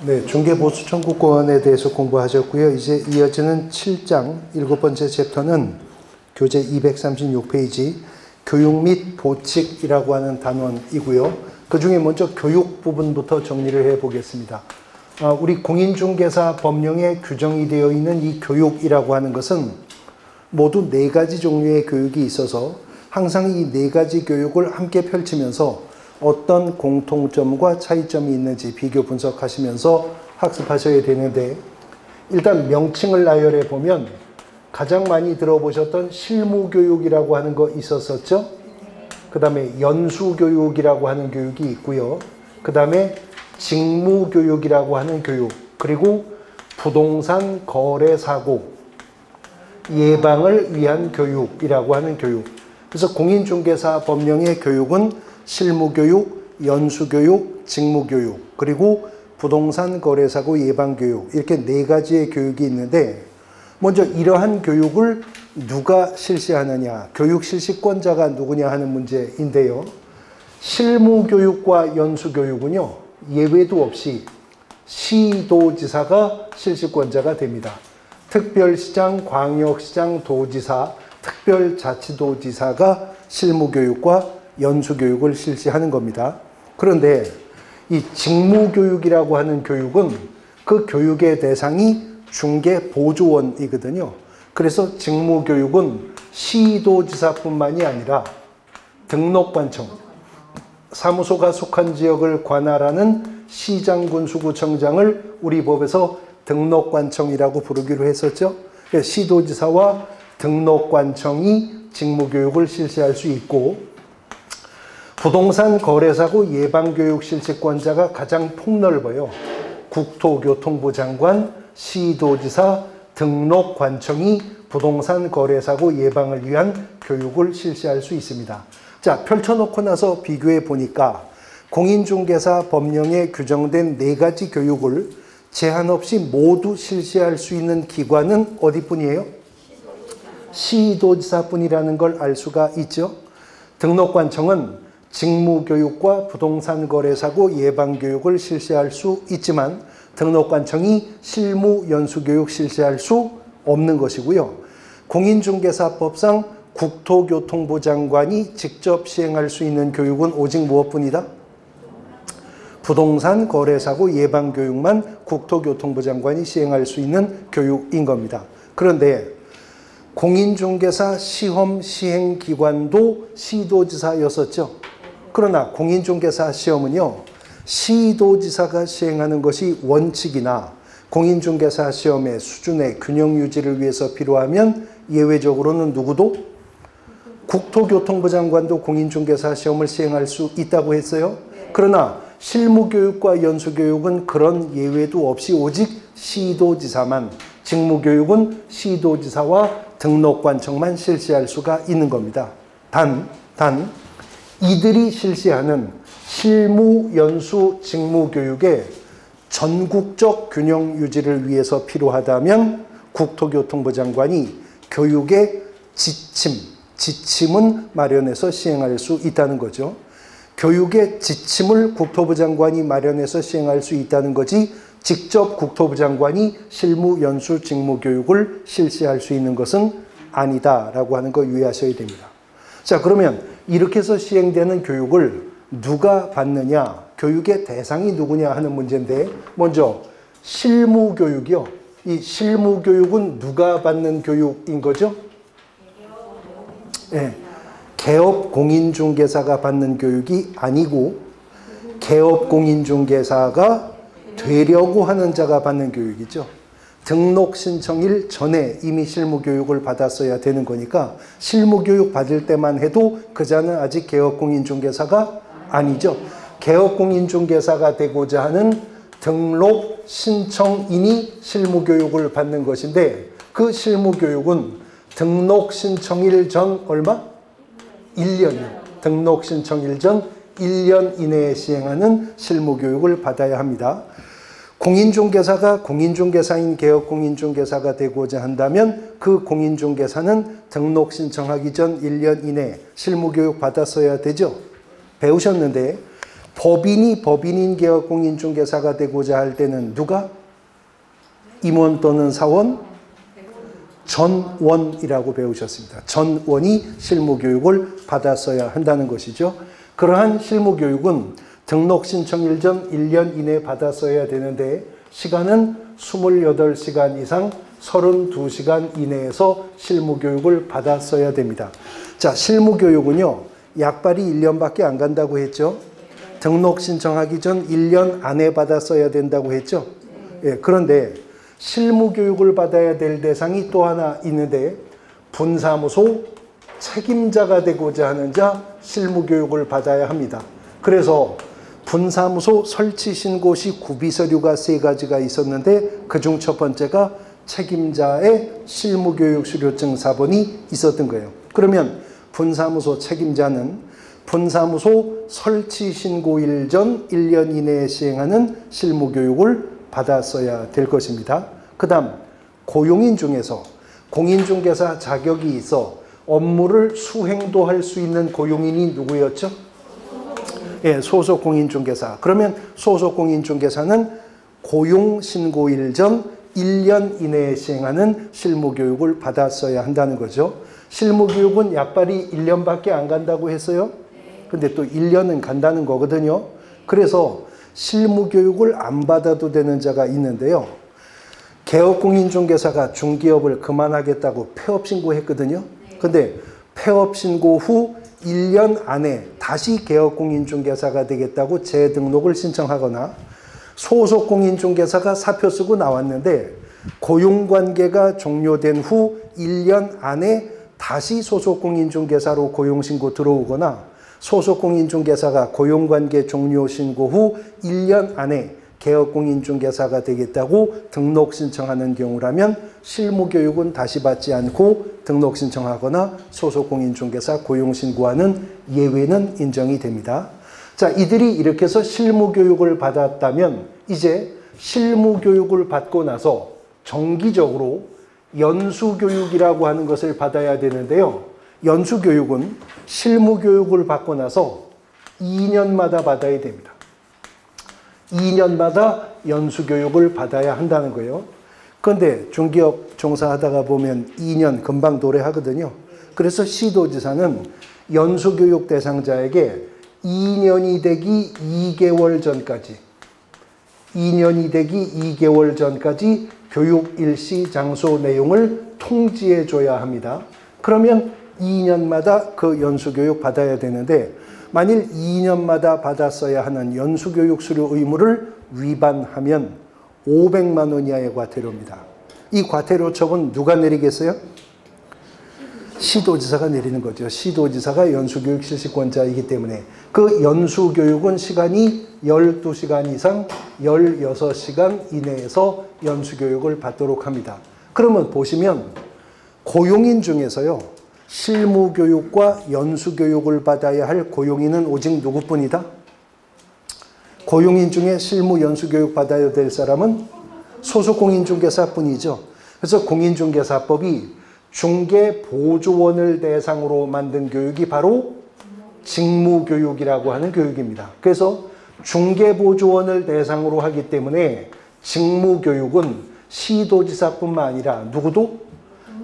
네, 중개보수 청구권에 대해서 공부하셨고요. 이제 이어지는 7장 7번째 챕터는 교재 236페이지 교육 및 보칙이라고 하는 단원이고요. 그 중에 먼저 교육 부분부터 정리를 해보겠습니다. 우리 공인중개사 법령에 규정이 되어 있는 이 교육이라고 하는 것은 모두 4가지 종류의 교육이 있어서 항상 이 4가지 교육을 함께 펼치면서 어떤 공통점과 차이점이 있는지 비교 분석하시면서 학습하셔야 되는데, 일단 명칭을 나열해 보면 가장 많이 들어보셨던 실무교육이라고 하는 거 있었었죠? 그 다음에 연수교육이라고 하는 교육이 있고요. 그 다음에 직무교육이라고 하는 교육, 그리고 부동산 거래사고 예방을 위한 교육이라고 하는 교육. 그래서 공인중개사 법령의 교육은 실무교육, 연수교육, 직무교육, 그리고 부동산 거래사고 예방교육, 이렇게 4가지의 교육이 있는데, 먼저 이러한 교육을 누가 실시하느냐, 교육 실시권자가 누구냐 하는 문제인데요. 실무교육과 연수교육은요, 예외도 없이 시도지사가 실시권자가 됩니다. 특별시장, 광역시장, 도지사, 특별자치도지사가 실무교육과 연수교육을 실시하는 겁니다. 그런데 이 직무교육이라고 하는 교육은 그 교육의 대상이 중개보조원이거든요. 그래서 직무교육은 시도지사뿐만이 아니라 등록관청, 사무소가 속한 지역을 관할하는 시장군수구청장을 우리 법에서 등록관청이라고 부르기로 했었죠. 시도지사와 등록관청이 직무교육을 실시할 수 있고, 부동산 거래사고 예방교육 실시권자가 가장 폭넓어요. 국토교통부 장관, 시도지사, 등록관청이 부동산 거래사고 예방을 위한 교육을 실시할 수 있습니다. 자, 펼쳐놓고 나서 비교해 보니까 공인중개사 법령에 규정된 4가지 교육을 제한 없이 모두 실시할 수 있는 기관은 어디뿐이에요? 시도지사뿐이라는 걸 알 수가 있죠. 등록관청은 직무교육과 부동산 거래사고 예방교육을 실시할 수 있지만 등록관청이 실무 연수교육 실시할 수 없는 것이고요. 공인중개사법상 국토교통부 장관이 직접 시행할 수 있는 교육은 오직 무엇뿐이다? 부동산 거래사고 예방교육만 국토교통부 장관이 시행할 수 있는 교육인 겁니다. 그런데 공인중개사 시험 시행기관도 시도지사였었죠. 그러나 공인중개사 시험은요, 시도지사가 시행하는 것이 원칙이나 공인중개사 시험의 수준의 균형 유지를 위해서 필요하면 예외적으로는 누구도? 국토교통부 장관도 공인중개사 시험을 시행할 수 있다고 했어요. 그러나 실무교육과 연수교육은 그런 예외도 없이 오직 시도지사만, 직무교육은 시도지사와 등록관청만 실시할 수가 있는 겁니다. 단 이들이 실시하는 실무, 연수, 직무교육의 전국적 균형 유지를 위해서 필요하다면 국토교통부 장관이 교육의 지침은 마련해서 시행할 수 있다는 거죠. 교육의 지침을 국토부 장관이 마련해서 시행할 수 있다는 거지, 직접 국토부 장관이 실무, 연수, 직무교육을 실시할 수 있는 것은 아니다라고 하는 거 유의하셔야 됩니다. 자, 그러면 이렇게 해서 시행되는 교육을 누가 받느냐, 교육의 대상이 누구냐 하는 문제인데, 먼저 실무교육이요. 이 실무교육은 누가 받는 교육인 거죠? 네. 개업공인중개사가 받는 교육이 아니고 개업공인중개사가 되려고 하는 자가 받는 교육이죠. 등록 신청일 전에 이미 실무교육을 받았어야 되는 거니까 실무교육 받을 때만 해도 그 자는 아직 개업공인중개사가 아니죠. 개업공인중개사가 되고자 하는 등록 신청인이 실무교육을 받는 것인데, 그 실무교육은 등록 신청일 전 얼마? 1년이요. 등록 신청일 전 1년 이내에 시행하는 실무교육을 받아야 합니다. 공인중개사가 공인중개사인 개업공인중개사가 되고자 한다면 그 공인중개사는 등록 신청하기 전 1년 이내 실무교육 받았어야 되죠. 배우셨는데 법인이 법인인 개업공인중개사가 되고자 할 때는 누가? 임원 또는 사원? 전원이라고 배우셨습니다. 전원이 실무교육을 받았어야 한다는 것이죠. 그러한 실무교육은 등록 신청일 전 1년 이내에 받았어야 되는데 시간은 28시간 이상 32시간 이내에서 실무교육을 받았어야 됩니다. 자, 실무교육은요, 약발이 1년밖에 안 간다고 했죠. 등록 신청하기 전 1년 안에 받았어야 된다고 했죠. 예, 그런데 실무교육을 받아야 될 대상이 또 하나 있는데 분사무소 책임자가 되고자 하는 자 실무교육을 받아야 합니다. 그래서 분사무소 설치 신고 시 구비서류가 3가지가 있었는데 그중 첫 번째가 책임자의 실무교육 수료증 사본이 있었던 거예요. 그러면 분사무소 책임자는 분사무소 설치 신고일 전 1년 이내에 시행하는 실무교육을 받았어야 될 것입니다. 그 다음 고용인 중에서 공인중개사 자격이 있어 업무를 수행도 할 수 있는 고용인이 누구였죠? 예, 소속공인중개사. 그러면 소속공인중개사는 고용신고일 전 1년 이내에 시행하는 실무교육을 받았어야 한다는 거죠. 실무교육은 약발이 1년밖에 안 간다고 했어요. 근데 또 1년은 간다는 거거든요. 그래서 실무교육을 안 받아도 되는 자가 있는데요. 개업공인중개사가 중개업을 그만하겠다고 폐업신고했거든요. 근데 폐업신고 후 1년 안에 다시 개업공인중개사가 되겠다고 재등록을 신청하거나 소속공인중개사가 사표 쓰고 나왔는데 고용관계가 종료된 후 1년 안에 다시 소속공인중개사로 고용신고 들어오거나 소속공인중개사가 고용관계 종료 신고 후 1년 안에 개업공인중개사가 되겠다고 등록 신청하는 경우라면 실무교육은 다시 받지 않고 등록 신청하거나 소속공인중개사 고용신고하는 예외는 인정이 됩니다. 자, 이들이 이렇게 해서 실무교육을 받았다면 이제 실무교육을 받고 나서 정기적으로 연수교육이라고 하는 것을 받아야 되는데요. 연수교육은 실무교육을 받고 나서 2년마다 받아야 됩니다. 2년마다 연수교육을 받아야 한다는 거예요. 그런데 중개업 종사하다가 보면 2년 금방 도래하거든요. 그래서 시도지사는 연수교육 대상자에게 2년이 되기 2개월 전까지 2년이 되기 2개월 전까지 교육 일시 장소 내용을 통지해 줘야 합니다. 그러면 2년마다 그 연수교육 받아야 되는데 만일 2년마다 받았어야 하는 연수교육 수료 의무를 위반하면 500만 원 이하의 과태료입니다. 이 과태료 처분 누가 내리겠어요? 시도지사가 내리는 거죠. 시도지사가 연수교육 실시권자이기 때문에 그 연수교육은 시간이 12시간 이상 16시간 이내에서 연수교육을 받도록 합니다. 그러면 보시면 고용인 중에서요. 실무교육과 연수교육을 받아야 할 고용인은 오직 누구뿐이다? 고용인 중에 실무 연수교육 받아야 될 사람은 소속공인중개사뿐이죠. 그래서 공인중개사법이 중개보조원을 대상으로 만든 교육이 바로 직무교육이라고 하는 교육입니다. 그래서 중개보조원을 대상으로 하기 때문에 직무교육은 시도지사뿐만 아니라 누구도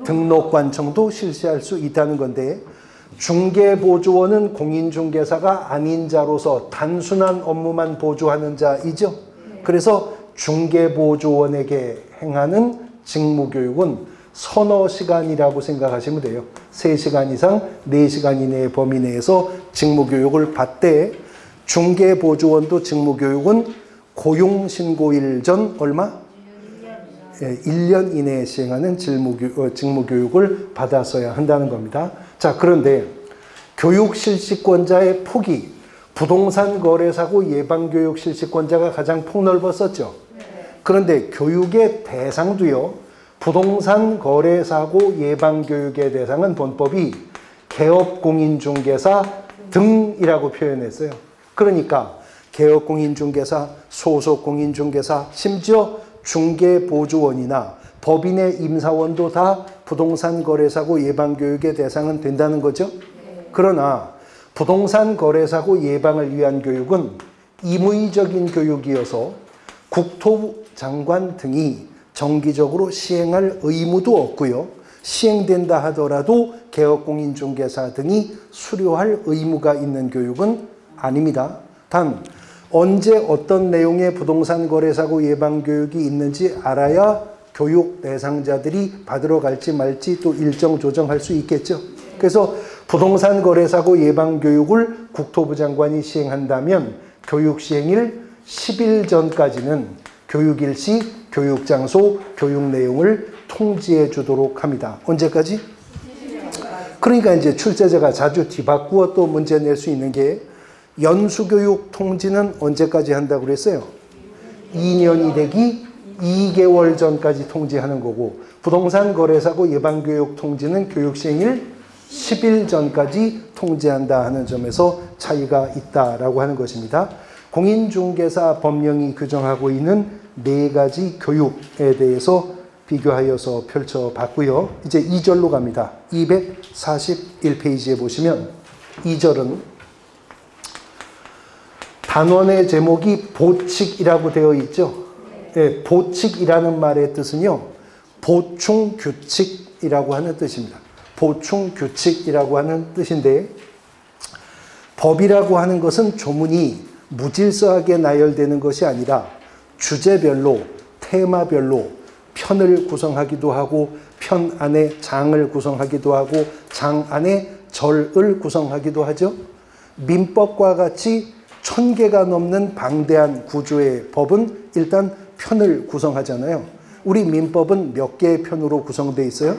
등록관청도 실시할 수 있다는 건데 중개보조원은 공인중개사가 아닌 자로서 단순한 업무만 보조하는 자이죠. 그래서 중개보조원에게 행하는 직무교육은 서너 시간이라고 생각하시면 돼요. 3시간 이상 4시간 이내의 범위 내에서 직무교육을 받되 중개보조원도 직무교육은 고용신고일 전 얼마? 1년 이내에 시행하는 직무교육을 받았어야 한다는 겁니다. 자, 그런데 교육 실시권자의 폭이 부동산 거래사고 예방교육 실시권자가 가장 폭넓었었죠. 그런데 교육의 대상도요. 부동산 거래사고 예방교육의 대상은 본법이 개업공인중개사 등이라고 표현했어요. 그러니까 개업공인중개사, 소속공인중개사, 심지어 중개보조원이나 법인의 임사원도 다 부동산 거래사고 예방교육의 대상은 된다는 거죠. 그러나 부동산 거래사고 예방을 위한 교육은 임의적인 교육이어서 국토부 장관 등이 정기적으로 시행할 의무도 없고요. 시행된다 하더라도 개업공인중개사 등이 수료할 의무가 있는 교육은 아닙니다. 단 언제 어떤 내용의 부동산 거래사고 예방 교육이 있는지 알아야 교육 대상자들이 받으러 갈지 말지 또 일정 조정할 수 있겠죠. 그래서 부동산 거래사고 예방 교육을 국토부 장관이 시행한다면 교육 시행일 10일 전까지는 교육일시, 교육장소, 교육 내용을 통지해 주도록 합니다. 언제까지? 그러니까 이제 출제자가 자주 뒤바꾸어 또 문제 낼 수 있는 게 연수교육 통지는 언제까지 한다고 그랬어요? 2년이 되기 2개월 전까지 통지하는 거고 부동산 거래사고 예방교육 통지는 교육 시행일 10일 전까지 통지한다 하는 점에서 차이가 있다라고 하는 것입니다. 공인중개사 법령이 규정하고 있는 4가지 교육에 대해서 비교하여서 펼쳐봤고요. 이제 2절로 갑니다. 241페이지에 보시면 2절은 단원의 제목이 보칙이라고 되어 있죠. 네, 보칙이라는 말의 뜻은요. 보충규칙이라고 하는 뜻입니다. 보충규칙이라고 하는 뜻인데 법이라고 하는 것은 조문이 무질서하게 나열되는 것이 아니라 주제별로, 테마별로 편을 구성하기도 하고 편 안에 장을 구성하기도 하고 장 안에 절을 구성하기도 하죠. 민법과 같이 1000개가 넘는 방대한 구조의 법은 일단 편을 구성하잖아요. 우리 민법은 몇 개의 편으로 구성되어 있어요?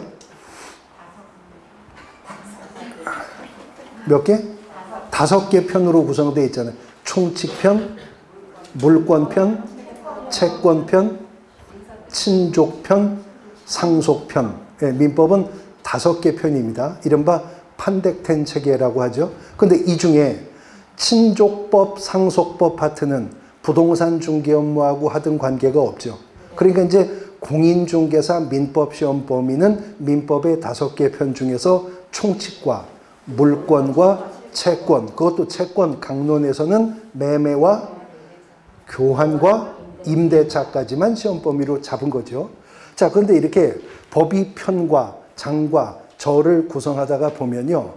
몇 개? 5개 편으로 구성되어 있잖아요. 총칙편, 물권편, 채권편, 친족편, 상속편. 네, 민법은 5개 편입니다. 이른바 판택된 체계라고 하죠. 근데 이 중에 친족법, 상속법 파트는 부동산 중개 업무하고 하등 관계가 없죠. 그러니까 이제 공인중개사 민법 시험 범위는 민법의 5개 편 중에서 총칙과 물권과 채권, 그것도 채권 강론에서는 매매와 교환과 임대차까지만 시험 범위로 잡은 거죠. 자, 그런데 이렇게 법이 편과 장과 절을 구성하다가 보면요.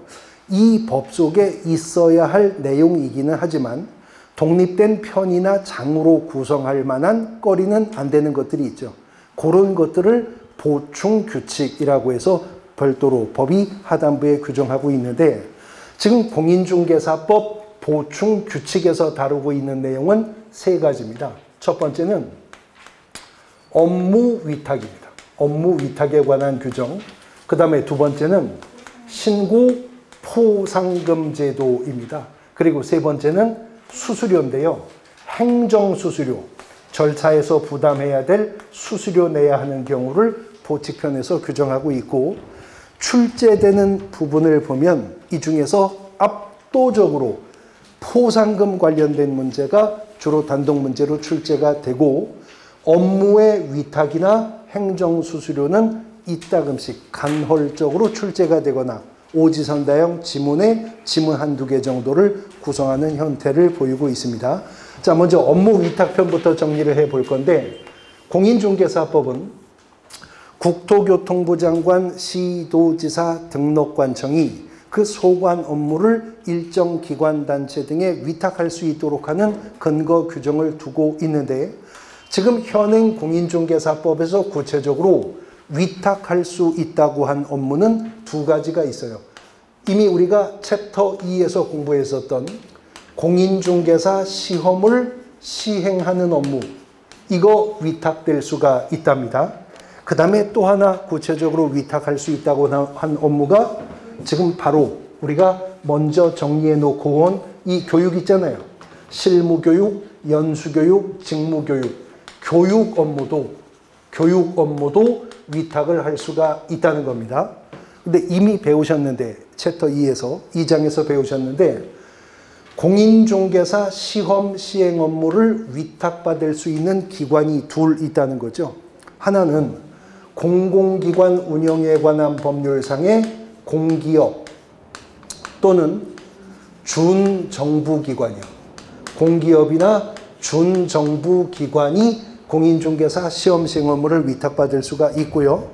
이 법 속에 있어야 할 내용이기는 하지만 독립된 편이나 장으로 구성할 만한 거리는 안 되는 것들이 있죠. 그런 것들을 보충규칙이라고 해서 별도로 법이 하단부에 규정하고 있는데 지금 공인중개사법 보충규칙에서 다루고 있는 내용은 3가지입니다. 첫 번째는 업무위탁입니다. 업무위탁에 관한 규정. 그 다음에 2번째는 신고 포상금제도입니다. 그리고 3번째는 수수료인데요. 행정수수료, 절차에서 부담해야 될 수수료 내야 하는 경우를 보칙편에서 규정하고 있고 출제되는 부분을 보면 이 중에서 압도적으로 포상금 관련된 문제가 주로 단독 문제로 출제가 되고 업무의 위탁이나 행정수수료는 이따금씩 간헐적으로 출제가 되거나 오지선다형 지문에 지문 1-2개 정도를 구성하는 형태를 보이고 있습니다. 자, 먼저 업무위탁편부터 정리를 해볼 건데 공인중개사법은 국토교통부 장관, 시도지사 등록관청이 그 소관 업무를 일정 기관 단체 등에 위탁할 수 있도록 하는 근거 규정을 두고 있는데 지금 현행 공인중개사법에서 구체적으로 위탁할 수 있다고 한 업무는 2가지가 있어요. 이미 우리가 챕터 2에서 공부했었던 공인중개사 시험을 시행하는 업무, 이거 위탁될 수가 있답니다. 그 다음에 또 하나 구체적으로 위탁할 수 있다고 한 업무가 지금 바로 우리가 먼저 정리해 놓고 온 이 교육 있잖아요. 실무교육, 연수교육, 직무교육, 교육 업무도 위탁을 할 수가 있다는 겁니다. 근데 이미 배우셨는데 챕터 2에서 2장에서 배우셨는데 공인중개사 시험 시행 업무를 위탁받을 수 있는 기관이 2 있다는 거죠. 하나는 공공기관 운영에 관한 법률상의 공기업 또는 준정부기관이요. 공기업이나 준정부 기관이 공인중개사 시험 시행 업무를 위탁받을 수가 있고요.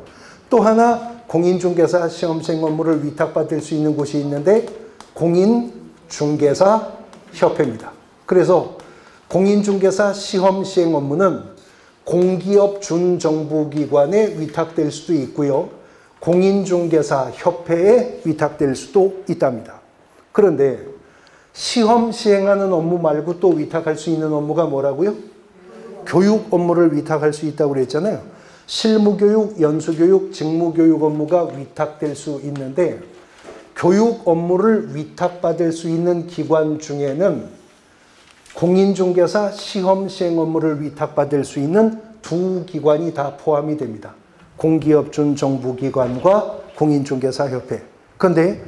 또 하나 공인중개사 시험 시행 업무를 위탁받을 수 있는 곳이 있는데 공인중개사 협회입니다. 그래서 공인중개사 시험 시행 업무는 공기업 준정부기관에 위탁될 수도 있고요. 공인중개사 협회에 위탁될 수도 있답니다. 그런데 시험 시행하는 업무 말고 또 위탁할 수 있는 업무가 뭐라고요? 교육 업무를 위탁할 수 있다고 그랬잖아요. 실무교육, 연수교육, 직무교육 업무가 위탁될 수 있는데 교육 업무를 위탁받을 수 있는 기관 중에는 공인중개사 시험 시행 업무를 위탁받을 수 있는 두 기관이 다 포함이 됩니다. 공기업 준정부기관과 공인중개사협회. 그런데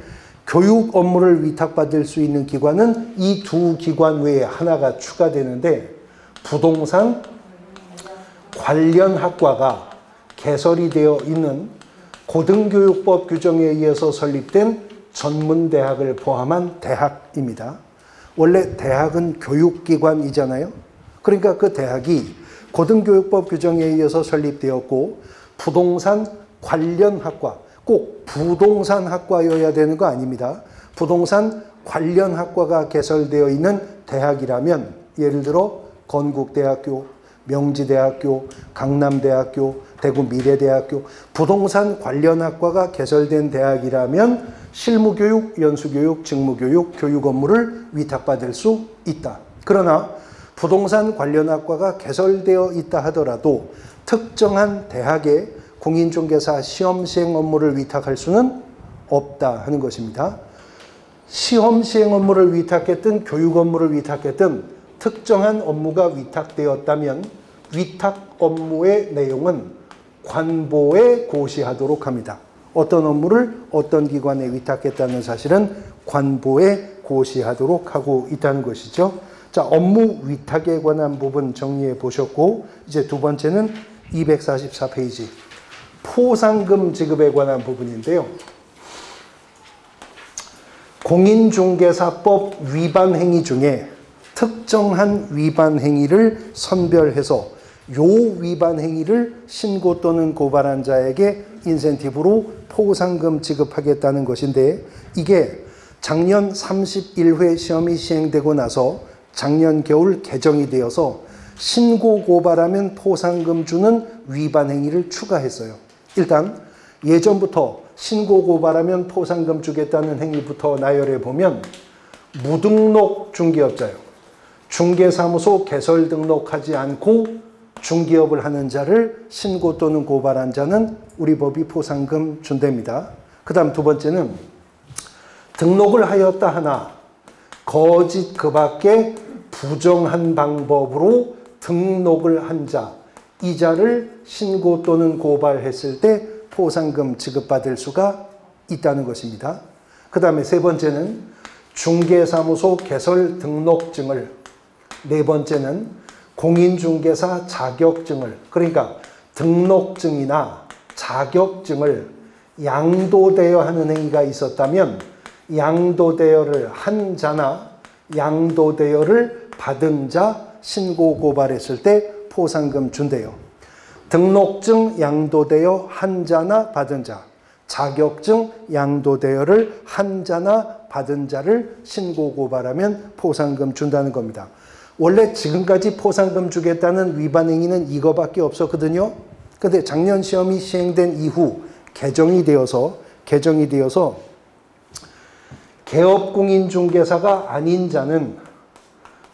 교육 업무를 위탁받을 수 있는 기관은 이 두 기관 외에 하나가 추가되는데 부동산 관련 학과가 개설이 되어 있는 고등교육법 규정에 의해서 설립된 전문대학을 포함한 대학입니다. 원래 대학은 교육기관이잖아요. 그러니까 그 대학이 고등교육법 규정에 의해서 설립되었고 부동산 관련 학과, 꼭 부동산 학과여야 되는 거 아닙니다. 부동산 관련 학과가 개설되어 있는 대학이라면 예를 들어 건국대학교, 명지대학교, 강남대학교, 대구미래대학교 부동산 관련 학과가 개설된 대학이라면 실무교육, 연수교육, 직무교육, 교육 업무를 위탁받을 수 있다. 그러나 부동산 관련 학과가 개설되어 있다 하더라도 특정한 대학에 공인중개사 시험 시행 업무를 위탁할 수는 없다 하는 것입니다. 시험 시행 업무를 위탁했든 교육 업무를 위탁했든 특정한 업무가 위탁되었다면 위탁 업무의 내용은 관보에 고시하도록 합니다. 어떤 업무를 어떤 기관에 위탁했다는 사실은 관보에 고시하도록 하고 있다는 것이죠. 자, 업무 위탁에 관한 부분 정리해 보셨고 이제 두 번째는 244페이지 포상금 지급에 관한 부분인데요. 공인중개사법 위반 행위 중에 특정한 위반 행위를 선별해서 요 위반 행위를 신고 또는 고발한 자에게 인센티브로 포상금 지급하겠다는 것인데 이게 작년 31회 시험이 시행되고 나서 작년 겨울 개정이 되어서 신고 고발하면 포상금 주는 위반 행위를 추가했어요. 일단 예전부터 신고 고발하면 포상금 주겠다는 행위부터 나열해 보면 무등록 중개업자요. 중개사무소 개설 등록하지 않고 중개업을 하는 자를 신고 또는 고발한 자는 우리 법이 포상금 준답니다. 그 다음 두 번째는 등록을 하였다 하나 거짓 그 밖에 부정한 방법으로 등록을 한 자, 이 자를 신고 또는 고발했을 때 포상금 지급받을 수가 있다는 것입니다. 그 다음에 세 번째는 중개사무소 개설 등록증을, 네 번째는 공인중개사 자격증을, 그러니까 등록증이나 자격증을 양도되어 하는 행위가 있었다면 양도대여를 한 자나 양도대여를 받은 자 신고 고발했을 때 포상금 준대요. 등록증 양도대여 한 자나 받은 자, 자격증 양도대여를 한 자나 받은 자를 신고 고발하면 포상금 준다는 겁니다. 원래 지금까지 포상금 주겠다는 위반 행위는 이거밖에 없었거든요. 그런데 작년 시험이 시행된 이후 개정이 되어서 개업공인중개사가 아닌 자는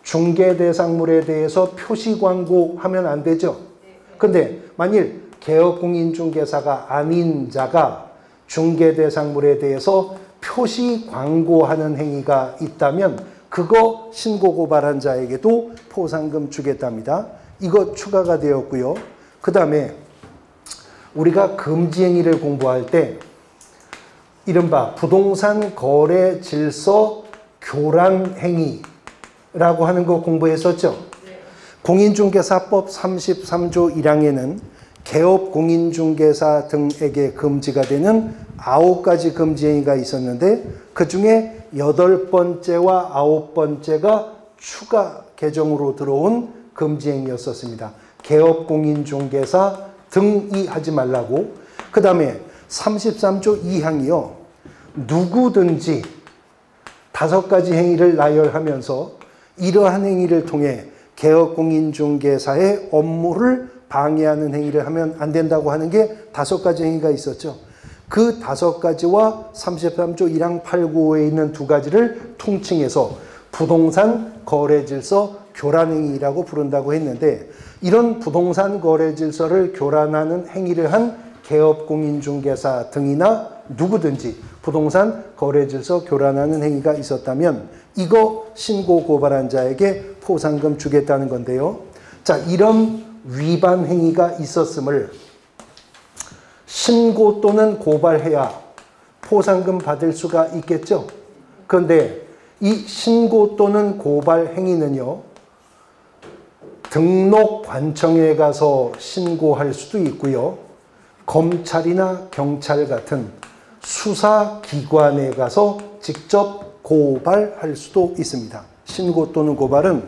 중개대상물에 대해서 표시 광고하면 안 되죠. 근데 만일 개업공인중개사가 아닌 자가 중개대상물에 대해서 표시 광고하는 행위가 있다면 그거 신고 고발한 자에게도 포상금 주겠답니다. 이거 추가가 되었고요. 그 다음에 우리가 금지 행위를 공부할 때 이른바 부동산 거래 질서 교란 행위라고 하는 거 공부했었죠. 공인중개사법 33조 1항에는 개업 공인중개사 등에게 금지가 되는 9가지 금지 행위가 있었는데 그 중에 8번째와 9번째가 추가 개정으로 들어온 금지행위였었습니다. 개업공인중개사 등이 하지 말라고. 그 다음에 33조 2항이요. 누구든지 5가지 행위를 나열하면서 이러한 행위를 통해 개업공인중개사의 업무를 방해하는 행위를 하면 안 된다고 하는 게 5가지 행위가 있었죠. 그 5가지와 33조 1항 895에 있는 2가지를 통칭해서 부동산 거래질서 교란행위라고 부른다고 했는데, 이런 부동산 거래질서를 교란하는 행위를 한 개업공인중개사 등이나 누구든지 부동산 거래질서 교란하는 행위가 있었다면 이거 신고 고발한 자에게 포상금 주겠다는 건데요. 자, 이런 위반 행위가 있었음을 신고 또는 고발해야 포상금 받을 수가 있겠죠. 그런데 이 신고 또는 고발 행위는요, 등록관청에 가서 신고할 수도 있고요, 검찰이나 경찰 같은 수사기관에 가서 직접 고발할 수도 있습니다. 신고 또는 고발은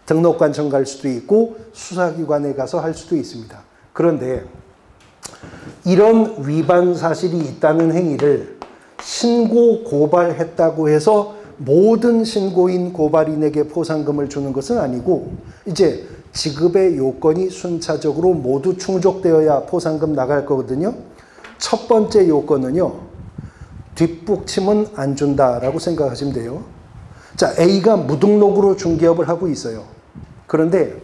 등록관청 갈 수도 있고 수사기관에 가서 할 수도 있습니다. 그런데 이런 위반 사실이 있다는 행위를 신고 고발했다고 해서 모든 신고인 고발인에게 포상금을 주는 것은 아니고, 이제 지급의 요건이 순차적으로 모두 충족되어야 포상금 나갈 거거든요. 첫 번째 요건은요, 뒷북침은 안 준다라고 생각하시면 돼요. 자, A가 무등록으로 중개업을 하고 있어요. 그런데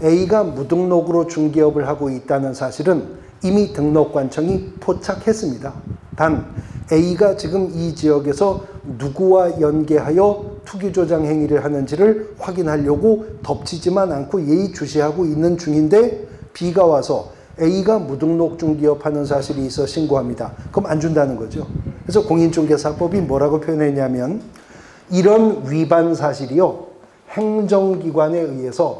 A가 무등록으로 중개업을 하고 있다는 사실은 이미 등록관청이 포착했습니다. 단 A가 지금 이 지역에서 누구와 연계하여 투기조장 행위를 하는지를 확인하려고 덮치지만 않고 예의주시하고 있는 중인데, B가 와서 A가 무등록 중개업하는 사실이 있어 신고합니다. 그럼 안 준다는 거죠. 그래서 공인중개사법이 뭐라고 표현했냐면, 이런 위반 사실이요, 행정기관에 의해서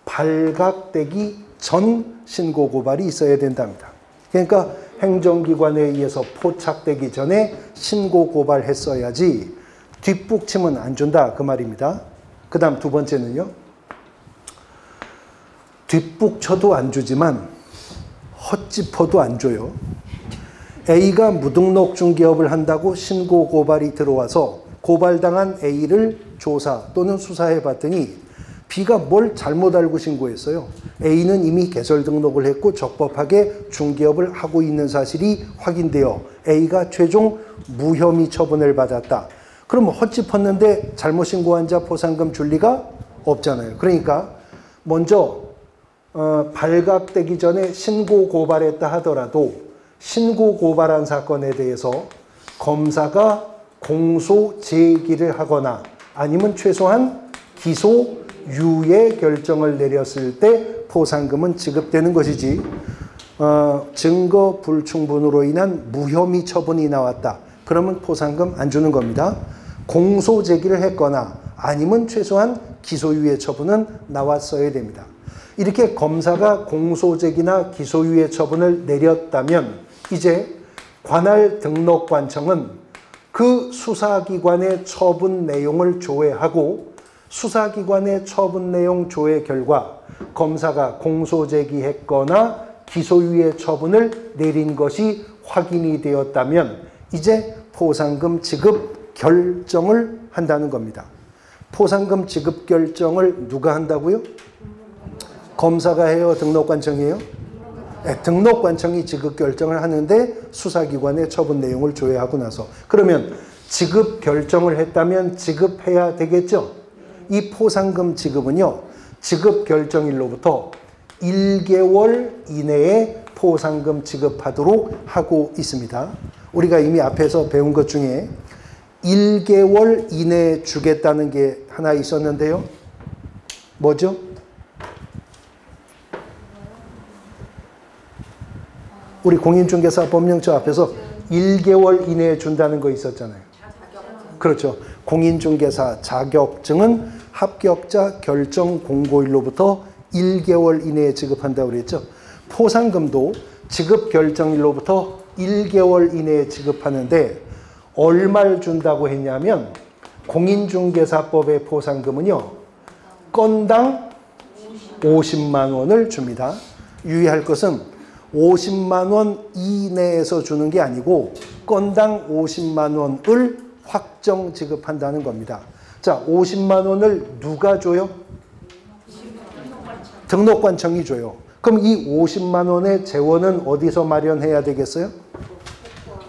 발각되기 전 신고 고발이 있어야 된답니다. 그러니까 행정기관에 의해서 포착되기 전에 신고 고발했어야지 뒷북침은 안 준다, 그 말입니다. 그 다음 2번째는요. 뒷북쳐도 안 주지만 헛짚어도 안 줘요. A가 무등록 중개업을 한다고 신고 고발이 들어와서 고발당한 A를 조사 또는 수사해 봤더니 B가 뭘 잘못 알고 신고했어요. A는 이미 개설 등록을 했고 적법하게 중개업을 하고 있는 사실이 확인되어 A가 최종 무혐의 처분을 받았다. 그럼 헛짚었는데 잘못 신고한 자 포상금 줄 리가 없잖아요. 그러니까 먼저 발각되기 전에 신고 고발했다 하더라도 신고 고발한 사건에 대해서 검사가 공소 제기를 하거나 아니면 최소한 기소 유예 결정을 내렸을 때 포상금은 지급되는 것이지, 증거 불충분으로 인한 무혐의 처분이 나왔다. 그러면 포상금 안 주는 겁니다. 공소 제기를 했거나 아니면 최소한 기소유예 처분은 나왔어야 됩니다. 이렇게 검사가 공소제기나 기소유예 처분을 내렸다면 이제 관할 등록관청은 그 수사기관의 처분 내용을 조회하고 수사기관의 처분 내용 조회 결과 검사가 공소제기했거나 기소유예 처분을 내린 것이 확인이 되었다면 이제 포상금 지급 결정을 한다는 겁니다. 포상금 지급 결정을 누가 한다고요? 검사가 해요? 등록관청이에요? 네, 등록관청이 지급 결정을 하는데 수사기관의 처분 내용을 조회하고 나서, 그러면 지급 결정을 했다면 지급해야 되겠죠? 이 포상금 지급은요, 지급 결정일로부터 1개월 이내에 포상금 지급하도록 하고 있습니다. 우리가 이미 앞에서 배운 것 중에 1개월 이내에 주겠다는 게 하나 있었는데요. 뭐죠? 우리 공인중개사법령처 앞에서 1개월 이내에 준다는 거 있었잖아요. 그렇죠. 공인중개사 자격증은 합격자 결정 공고일로부터 1개월 이내에 지급한다고 그랬죠. 포상금도 지급 결정일로부터 1개월 이내에 지급하는데 얼마를 준다고 했냐면 공인중개사법의 포상금은요, 건당 50만 원을 줍니다. 유의할 것은 50만 원 이내에서 주는 게 아니고 건당 50만 원을 확정 지급한다는 겁니다. 자, 50만 원을 누가 줘요? 등록관청이 줘요. 그럼 이 50만 원의 재원은 어디서 마련해야 되겠어요?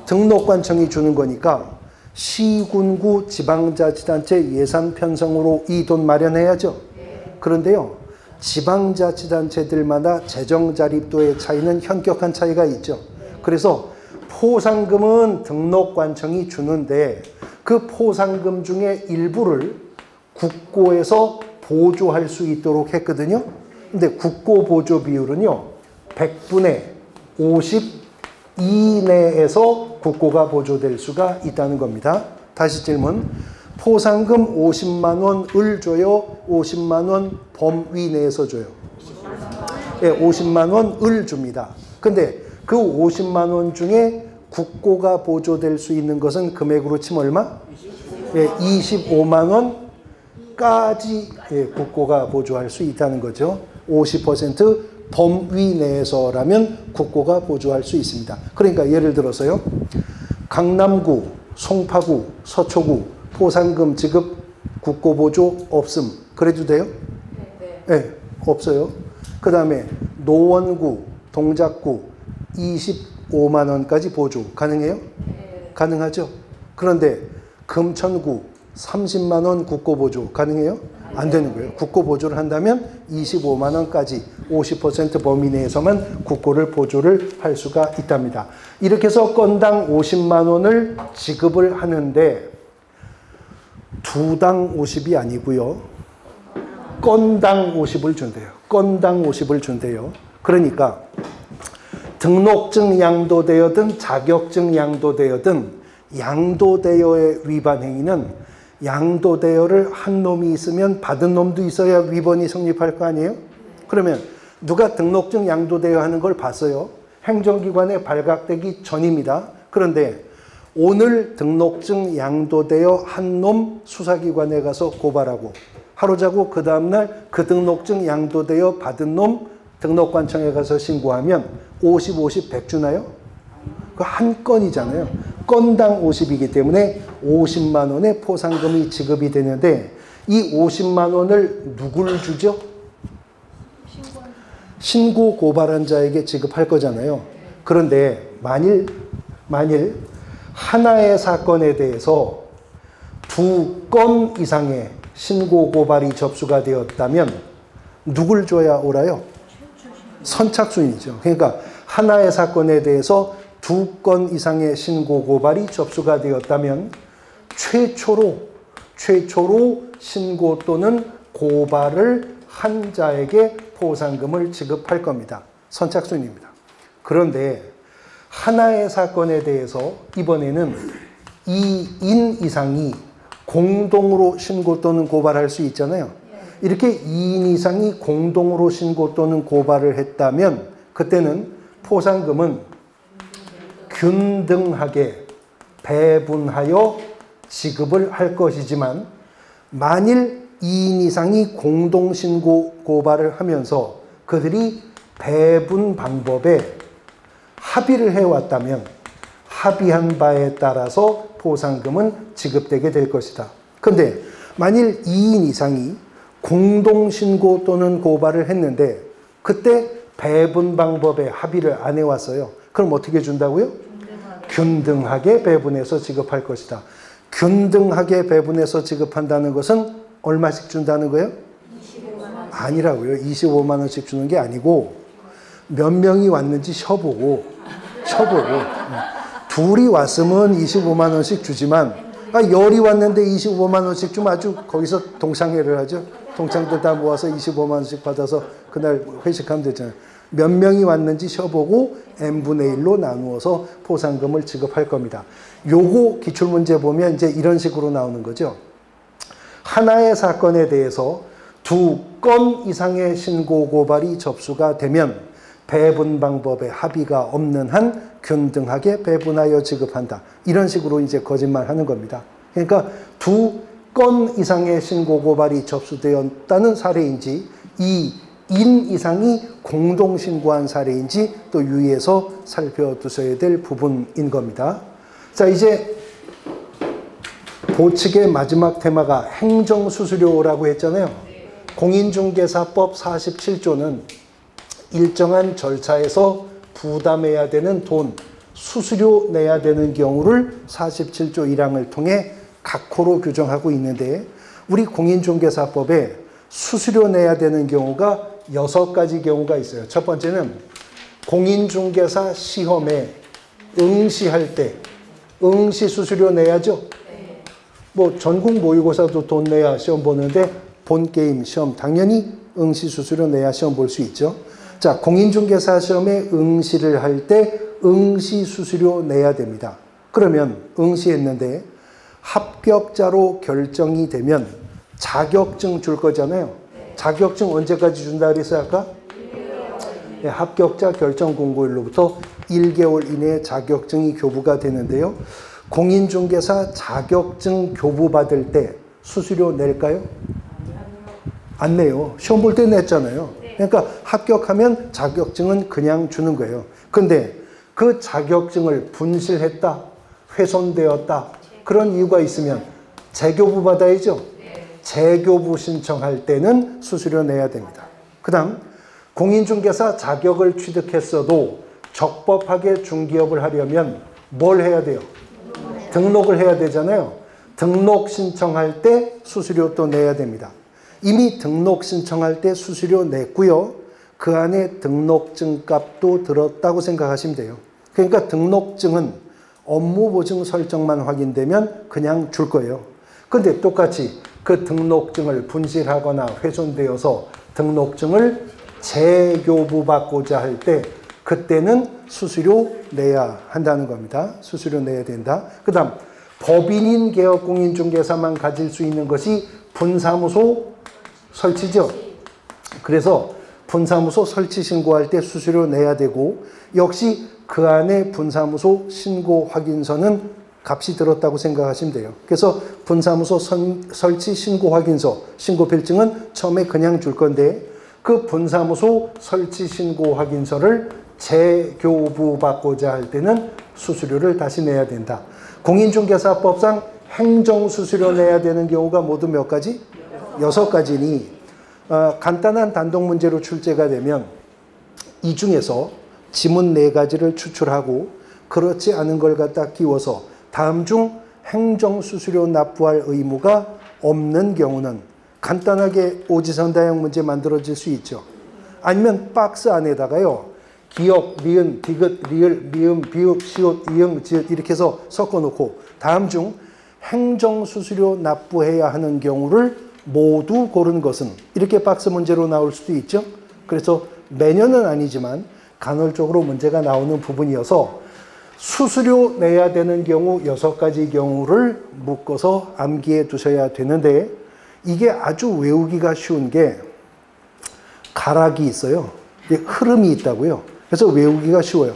등록관청이 주는 거니까 시군구 지방자치단체 예산 편성으로 이 돈 마련해야죠. 그런데요, 지방자치단체들마다 재정자립도의 차이는 현격한 차이가 있죠. 그래서 포상금은 등록관청이 주는데 그 포상금 중에 일부를 국고에서 보조할 수 있도록 했거든요. 근데 국고 보조 비율은요, 100분의 50 이내에서 국고가 보조될 수가 있다는 겁니다. 다시 질문. 포상금 50만 원을 줘요? 50만 원 범위 내에서 줘요? 네, 50만 원을 줍니다. 근데 그 50만 원 중에 국고가 보조될 수 있는 것은 금액으로 치면 얼마? 네, 25만 원까지 국고가 보조할 수 있다는 거죠. 50% 범위 내에서라면 국고가 보조할 수 있습니다. 그러니까 예를 들어서요, 강남구, 송파구, 서초구 포상금 지급 국고 보조 없음. 그래도 돼요? 네, 없어요. 그 다음에 노원구, 동작구 25만 원까지 보조 가능해요? 가능하죠. 그런데 금천구 30만 원 국고 보조 가능해요? 안 되는 거예요. 국고 보조를 한다면 25만 원까지 50% 범위 내에서만 국고를 보조를 할 수가 있답니다. 이렇게 해서 건당 50만 원을 지급을 하는데 두당 50이 아니고요. 건당 50을 준대요. 건당 50을 준대요. 그러니까 등록증 양도되어든 자격증 양도되어든 양도되어의 위반 행위는 양도대여를 한 놈이 있으면 받은 놈도 있어야 위반이 성립할 거 아니에요? 그러면 누가 등록증 양도대여 하는 걸 봤어요? 행정기관에 발각되기 전입니다. 그런데 오늘 등록증 양도대여 한 놈 수사기관에 가서 고발하고 하루 자고 그 다음날 그 등록증 양도대여 받은 놈 등록관청에 가서 신고하면 50, 50, 100 주나요? 그 한 건이잖아요. 건당 50이기 때문에 50만 원의 포상금이 지급이 되는데 이 50만 원을 누굴 주죠? 신고 고발한 자에게 지급할 거잖아요. 그런데 만일 하나의 사건에 대해서 2건 이상의 신고 고발이 접수가 되었다면 누굴 줘야 옳아요? 선착순이죠. 그러니까 하나의 사건에 대해서 2건 이상의 신고 고발이 접수가 되었다면 최초로 신고 또는 고발을 한 자에게 포상금을 지급할 겁니다. 선착순입니다. 그런데 하나의 사건에 대해서 이번에는 2인 이상이 공동으로 신고 또는 고발할 수 있잖아요. 이렇게 2인 이상이 공동으로 신고 또는 고발을 했다면 그때는 포상금은 균등하게 배분하여 지급을 할 것이지만 만일 2인 이상이 공동신고 고발을 하면서 그들이 배분 방법에 합의를 해왔다면 합의한 바에 따라서 포상금은 지급되게 될 것이다. 그런데 만일 2인 이상이 공동신고 또는 고발을 했는데 그때 배분 방법에 합의를 안 해왔어요. 그럼 어떻게 준다고요? 균등하게 배분해서 지급할 것이다. 균등하게 배분해서 지급한다는 것은 얼마씩 준다는 거예요? 25만 원. 아니라고요. 25만 원씩 주는 게 아니고 몇 명이 왔는지 쳐보고 둘이 왔으면 25만 원씩 주지만 10이 왔는데 25만 원씩 주면 아주 거기서 동창회를 하죠. 동창들 다 모아서 25만 원씩 받아서 그날 회식하면 되잖아요. 몇 명이 왔는지 쳐보고 n분의 1로 나누어서 포상금을 지급할 겁니다. 요거 기출문제 보면 이제 이런 식으로 나오는 거죠. 하나의 사건에 대해서 2건 이상의 신고 고발이 접수가 되면 배분 방법에 합의가 없는 한 균등하게 배분하여 지급한다. 이런 식으로 이제 거짓말하는 겁니다. 그러니까 2 건 이상의 신고 고발이 접수되었다는 사례인지 2인 이상이 공동 신고한 사례인지 또 유의해서 살펴두셔야 될 부분인 겁니다. 자, 이제 보측의 마지막 테마가 행정수수료라고 했잖아요. 공인중개사법 47조는 일정한 절차에서 부담해야 되는 돈, 수수료 내야 되는 경우를 47조 1항을 통해 각호로 규정하고 있는데 우리 공인중개사법에 수수료 내야 되는 경우가 6가지 경우가 있어요. 첫 번째는 공인중개사 시험에 응시할 때 응시 수수료 내야죠. 뭐 전국 모의고사도 돈 내야 시험 보는데 본게임 시험 당연히 응시 수수료 내야 시험 볼 수 있죠. 자, 공인중개사 시험에 응시를 할 때 응시 수수료 내야 됩니다. 그러면 응시했는데 합격자로 결정이 되면 자격증 줄 거잖아요. 자격증 언제까지 준다 그랬어요 아까? 네, 합격자 결정 공고일로부터 1개월 이내에 자격증이 교부가 되는데요. 공인중개사 자격증 교부받을 때 수수료 낼까요? 안 내요. 시험 볼 때 냈잖아요. 그러니까 합격하면 자격증은 그냥 주는 거예요. 근데 그 자격증을 분실했다, 훼손되었다 그런 이유가 있으면 재교부 받아야죠. 재교부 신청할 때는 수수료 내야 됩니다. 그 다음 공인중개사 자격을 취득했어도 적법하게 중개업을 하려면 뭘 해야 돼요? 등록을 해야 되잖아요. 등록 신청할 때 수수료 또 내야 됩니다. 이미 등록 신청할 때 수수료 냈고요. 그 안에 등록증 값도 들었다고 생각하시면 돼요. 그러니까 등록증은 업무 보증 설정만 확인되면 그냥 줄 거예요. 근데 똑같이 그 등록증을 분실하거나 훼손되어서 등록증을 재교부받고자 할 때 그때는 수수료 내야 한다는 겁니다. 수수료 내야 된다. 그 다음 법인인 개업 공인중개사만 가질 수 있는 것이 분사무소 설치죠. 그래서 분사무소 설치 신고할 때 수수료 내야 되고 역시 그 안에 분사무소 신고 확인서는 값이 들었다고 생각하시면 돼요. 그래서 분사무소 설치 신고 확인서, 신고 필증은 처음에 그냥 줄 건데 그 분사무소 설치 신고 확인서를 재교부받고자 할 때는 수수료를 다시 내야 된다. 공인중개사법상 행정수수료 내야 되는 경우가 모두 몇 가지? 6가지니 간단한 단독 문제로 출제가 되면 이 중에서 지문 4가지를 추출하고 그렇지 않은 걸 갖다 끼워서 다음 중 행정수수료 납부할 의무가 없는 경우는 간단하게 오지선다형 문제 만들어질 수 있죠. 아니면 박스 안에다가요. 기역, 니은, 디귿, 리을, 미음, 비읍, 시옷, 이응, 지읒 이렇게 해서 섞어놓고 다음 중 행정수수료 납부해야 하는 경우를 모두 고른 것은 이렇게 박스 문제로 나올 수도 있죠. 그래서 매년은 아니지만 간헐적으로 문제가 나오는 부분이어서 수수료 내야 되는 경우 6가지 경우를 묶어서 암기해 두셔야 되는데 이게 아주 외우기가 쉬운 게 가락이 있어요. 흐름이 있다고요. 그래서 외우기가 쉬워요.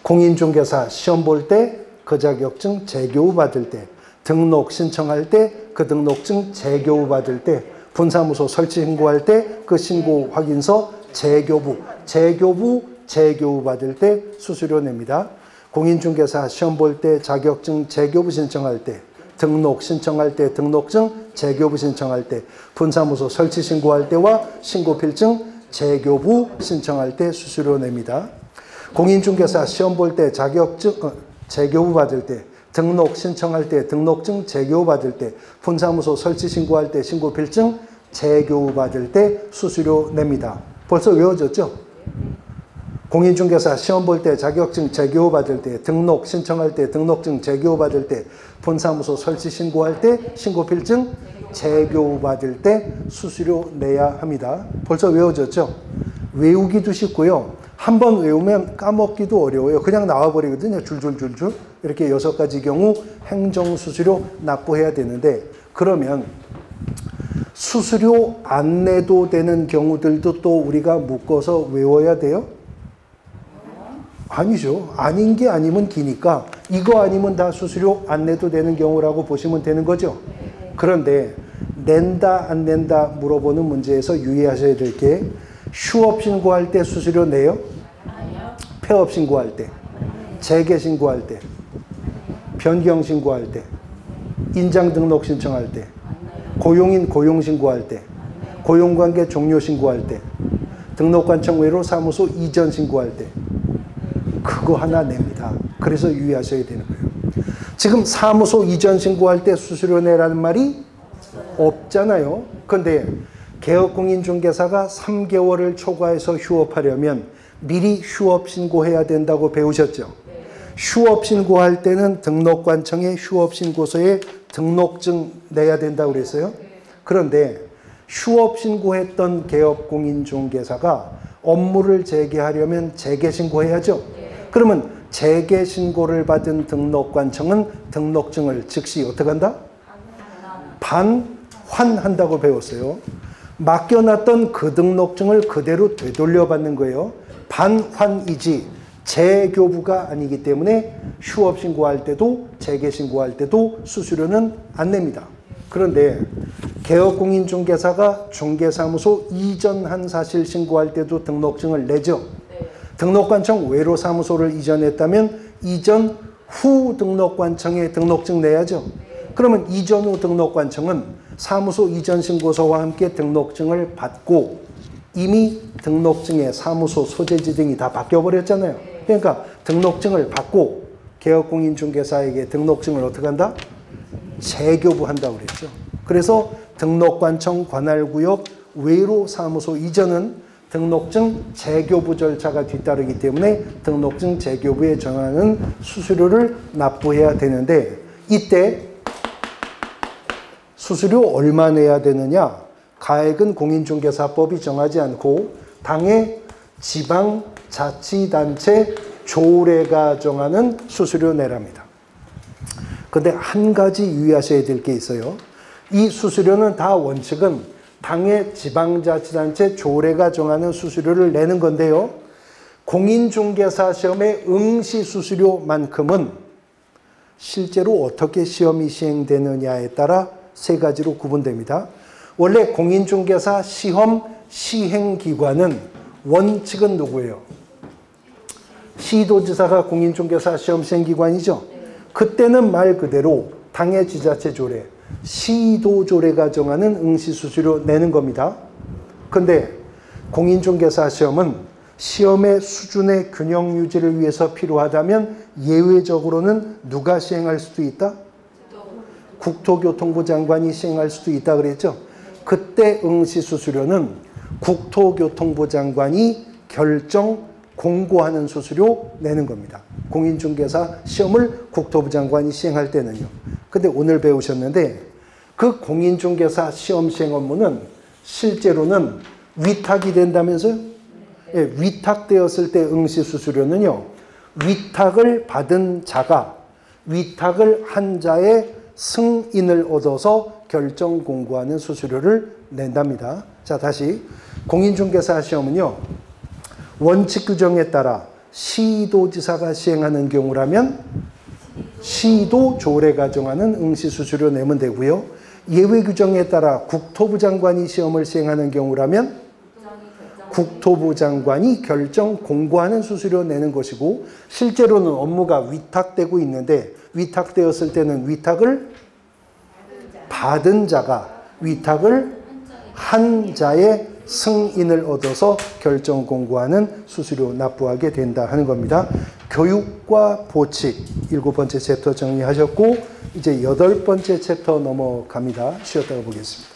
공인중개사 시험 볼 때 그 자격증 재교부 받을 때 등록 신청할 때 그 등록증 재교부 받을 때 분사무소 설치 신고할 때 그 신고 확인서 재교부 재교부 받을 때 수수료 냅니다. 공인중개사 시험 볼 때 자격증 재교부 신청할 때 등록 신청할 때 등록증 재교부 신청할 때 분사무소 설치 신고할 때와 신고필증 재교부 신청할 때 수수료 냅니다. 공인중개사 시험 볼 때 자격증 재교부 받을 때 등록 신청할 때 등록증 재교부 받을 때 분사무소 설치 신고할 때 신고필증 재교부 받을 때 수수료 냅니다. 벌써 외워졌죠? 공인중개사 시험 볼 때 자격증 재교부 받을 때 등록 신청할 때 등록증 재교부 받을 때 분사무소 설치 신고할 때 신고필증 재교부 받을 때 수수료 내야 합니다. 벌써 외워졌죠? 외우기도 쉽고요. 한번 외우면 까먹기도 어려워요. 그냥 나와버리거든요. 줄줄줄줄. 이렇게 6가지 경우 행정수수료 납부해야 되는데 그러면 수수료 안 내도 되는 경우들도 또 우리가 묶어서 외워야 돼요? 아니죠. 아닌 게 아니면 기니까 이거 아니면 다 수수료 안 내도 되는 경우라고 보시면 되는 거죠. 그런데 낸다 안 낸다 물어보는 문제에서 유의하셔야 될 게 휴업 신고할 때 수수료 내요? 폐업 신고할 때, 재개 신고할 때, 변경 신고할 때, 인장 등록 신청할 때, 고용인 고용 신고할 때, 고용관계 종료 신고할 때, 등록관청 외로 사무소 이전 신고할 때 그거 하나 냅니다. 그래서 유의하셔야 되는 거예요. 지금 사무소 이전 신고할 때 수수료 내라는 말이 없잖아요. 그런데 개업공인중개사가 3개월을 초과해서 휴업하려면 미리 휴업 신고해야 된다고 배우셨죠? 휴업 신고할 때는 등록관청에 휴업 신고서에 등록증 내야 된다고 그랬어요. 그런데 휴업 신고했던 개업공인중개사가 업무를 재개하려면 재개 신고해야죠. 그러면 재개 신고를 받은 등록관청은 등록증을 즉시 어떻게 한다? 반환한다고 배웠어요. 맡겨놨던 그 등록증을 그대로 되돌려 받는 거예요. 반환이지 재교부가 아니기 때문에 휴업 신고할 때도 재개 신고할 때도 수수료는 안 냅니다. 그런데 개업공인중개사가 중개사무소 이전한 사실 신고할 때도 등록증을 내죠. 등록관청 외로 사무소를 이전했다면 이전 후 등록관청에 등록증 내야죠. 그러면 이전 후 등록관청은 사무소 이전 신고서와 함께 등록증을 받고 이미 등록증에 사무소 소재지 등이 다 바뀌어버렸잖아요. 그러니까 등록증을 받고 개업공인중개사에게 등록증을 어떻게 한다? 재교부한다고 그랬죠. 그래서 등록관청 관할구역 외로 사무소 이전은 등록증 재교부 절차가 뒤따르기 때문에 등록증 재교부에 정하는 수수료를 납부해야 되는데 이때 수수료 얼마 내야 되느냐? 가액은 공인중개사법이 정하지 않고 당의 지방자치단체 조례가 정하는 수수료 내랍니다. 근데 한 가지 유의하셔야 될 게 있어요. 이 수수료는 다 원칙은 당의 지방자치단체 조례가 정하는 수수료를 내는 건데요. 공인중개사 시험의 응시 수수료만큼은 실제로 어떻게 시험이 시행되느냐에 따라 세 가지로 구분됩니다. 원래 공인중개사 시험 시행기관은 원칙은 누구예요? 시도지사가 공인중개사 시험 시행기관이죠. 그때는 말 그대로 당의 지자체 조례, 시도조례가 정하는 응시수수료 내는 겁니다. 근데 공인중개사 시험은 시험의 수준의 균형 유지를 위해서 필요하다면 예외적으로는 누가 시행할 수도 있다? 국토교통부 장관이 시행할 수도 있다 그랬죠. 그때 응시수수료는 국토교통부 장관이 결정 공고하는 수수료 내는 겁니다. 공인중개사 시험을 국토부 장관이 시행할 때는요. 근데 오늘 배우셨는데 그 공인중개사 시험 시행 업무는 실제로는 위탁이 된다면서요? 예, 위탁되었을 때 응시수수료는요. 위탁을 받은 자가 위탁을 한 자의 승인을 얻어서 결정 공고하는 수수료를 낸답니다. 자, 다시 공인중개사 시험은요. 원칙 규정에 따라 시도지사가 시행하는 경우라면 시도 조례가 정하는 응시수수료 내면 되고요. 예외 규정에 따라 국토부 장관이 시험을 시행하는 경우라면 국토부 장관이 결정 공고하는 수수료 내는 것이고 실제로는 업무가 위탁되고 있는데 위탁되었을 때는 위탁을 받은 자가 위탁을 한 자의 승인을 얻어서 결정 공고하는 수수료 납부하게 된다 하는 겁니다. 교육과 보칙 7번째 챕터 정리하셨고 이제 8번째 챕터 넘어갑니다. 쉬었다가 보겠습니다.